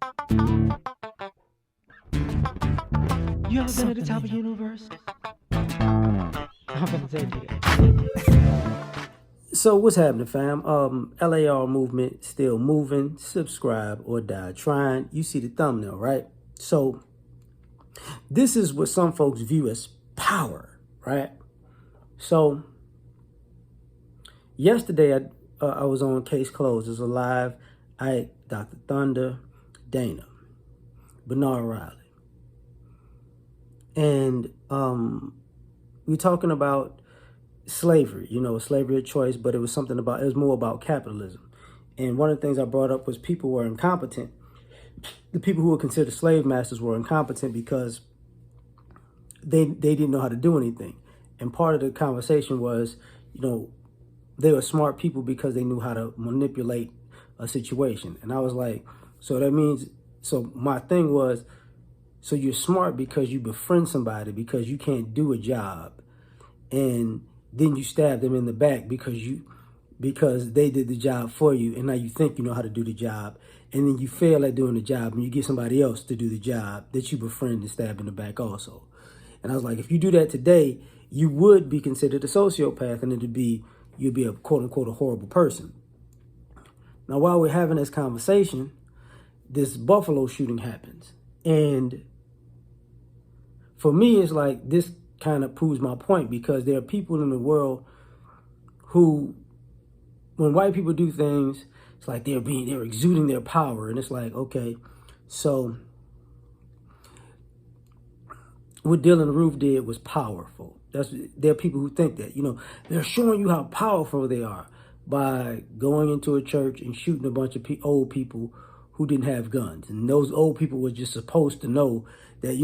You ever been at the top of the universe? I'm gonna take it. So what's happening, fam? L.A.R movement still moving. Subscribe or die trying. You see the thumbnail, right? So this is what some folks view as power, right? So yesterday I was on Case Closed. It's a live. Dr. Thunder, Dana, Bernard Riley, and we're talking about slavery, slavery of choice, but it was more about capitalism. And one of the things I brought up was people were incompetent. The people who were considered slave masters were incompetent because they didn't know how to do anything. And part of the conversation was, they were smart people because they knew how to manipulate a situation. And I was like, so my thing was, so you're smart because you befriend somebody because you can't do a job, and then you stab them in the back because they did the job for you, and now you think you know how to do the job, and then you fail at doing the job, and you get somebody else to do the job that you befriend and stab in the back also. And I was like, if you do that today, you would be considered a sociopath, and you'd be a quote unquote a horrible person. Now, while we're having this conversation, this Buffalo shooting happens, and for me, it's like this kind of proves my point, because there are people in the world who, when white people do things, it's like they're exuding their power. And it's like, okay, so what Dylan Roof did was powerful. There are people who think that, they're showing you how powerful they are by going into a church and shooting a bunch of old people who didn't have guns. And those old people were just supposed to know that,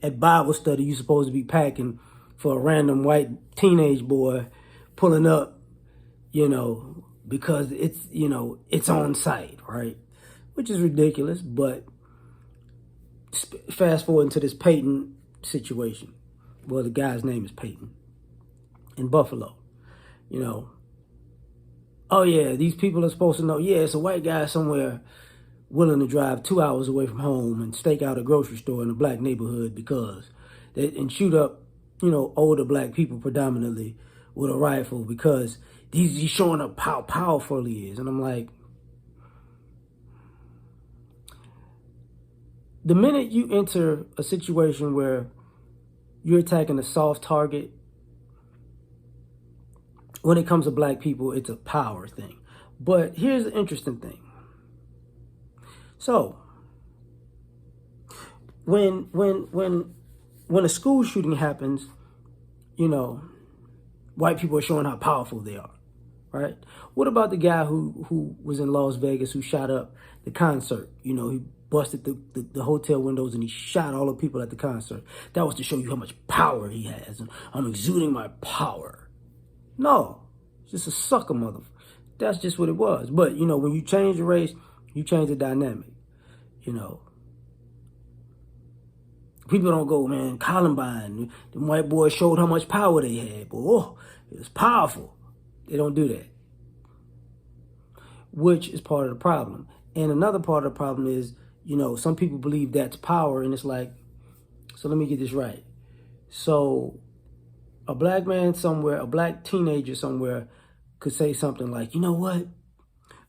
at Bible study, you're supposed to be packing for a random white teenage boy pulling up, because it's on site, right? Which is ridiculous. But fast forward into this Peyton situation. Well, the guy's name is Peyton in Buffalo. Oh yeah, these people are supposed to know. Yeah, it's a white guy somewhere willing to drive 2 hours away from home and stake out a grocery store in a black neighborhood and shoot up, older black people predominantly with a rifle because he's showing up how powerful he is. And I'm like, the minute you enter a situation where you're attacking a soft target, when it comes to black people, it's a power thing. But here's the interesting thing. So when a school shooting happens, white people are showing how powerful they are, right? What about the guy who was in Las Vegas who shot up the concert? He busted the hotel windows and he shot all the people at the concert. That was to show you how much power he has. And I'm exuding my power. No, it's just a sucker mother. That's just what it was. But, when you change the race, you change the dynamic. People don't go, man, Columbine, the white boys showed how much power they had. But, it was powerful. They don't do that, which is part of the problem. And another part of the problem is, some people believe that's power. And it's like, so let me get this right. So a black man somewhere, a black teenager somewhere could say something like, you know what?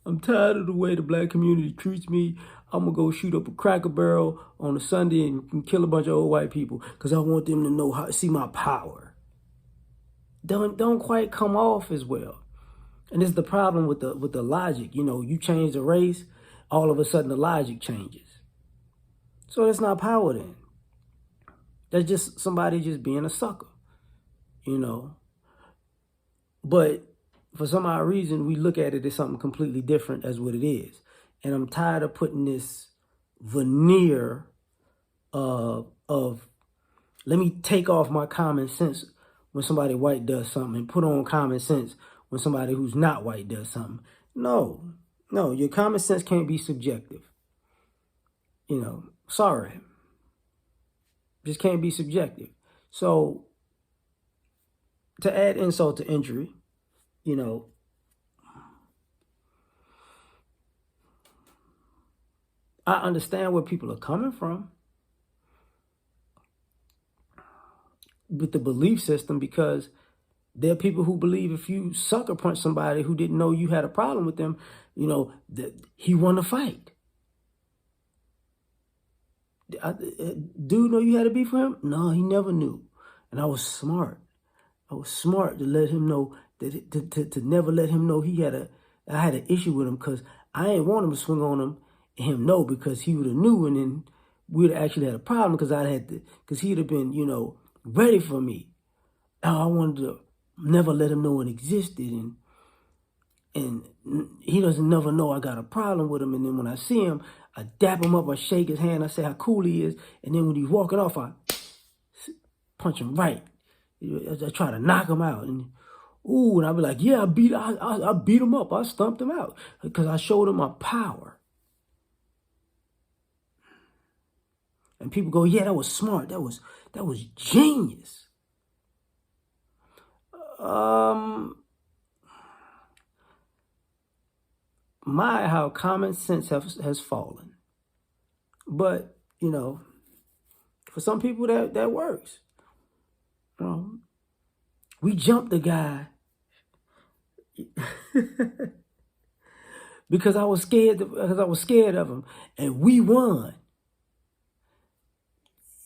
I'm tired of the way the black community treats me. I'm going to go shoot up a Cracker Barrel on a Sunday and kill a bunch of old white people because I want them to see my power. Don't quite come off as well. And this is the problem with the logic. You change the race, all of a sudden the logic changes. So that's not power then. That's just somebody just being a sucker, But for some odd reason, we look at it as something completely different as what it is. And I'm tired of putting this veneer of let me take off my common sense when somebody white does something and put on common sense when somebody who's not white does something. No, your common sense can't be subjective. Sorry. Just can't be subjective. So to add insult to injury, I understand where people are coming from with the belief system, because there are people who believe if you sucker punch somebody who didn't know you had a problem with them, that he won the fight. Dude know you had a beef for him? No, he never knew. And I was smart. I was smart to let him know that to never let him know I had an issue with him, because I ain't want him to swing on him and him know, because he would have knew, and then we'd have actually had a problem, because he'd have been, ready for me. I wanted to never let him know it existed, and he doesn't never know I got a problem with him. And then when I see him, I dap him up, I shake his hand, I say how cool he is, and then when he's walking off, I punch him right. I try to knock him out, and I'd be like, yeah, I beat him up, I stumped him out, because I showed him my power. And people go, yeah, that was smart, that was genius. How common sense has fallen. But, for some people that works. We jumped the guy because I was scared of him, and we won.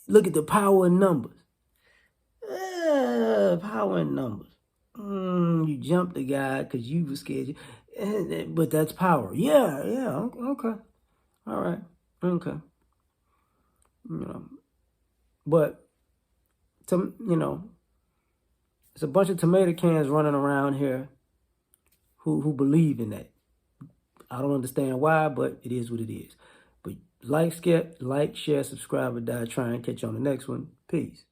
Look at the power in numbers. Power in numbers. You jumped the guy because you were scared. But that's power. Yeah, okay. All right, okay. But, it's a bunch of tomato cans running around here who believe in that. I don't understand why, but it is what it is. But like, share, subscribe, or die trying. Catch you on the next one. Peace.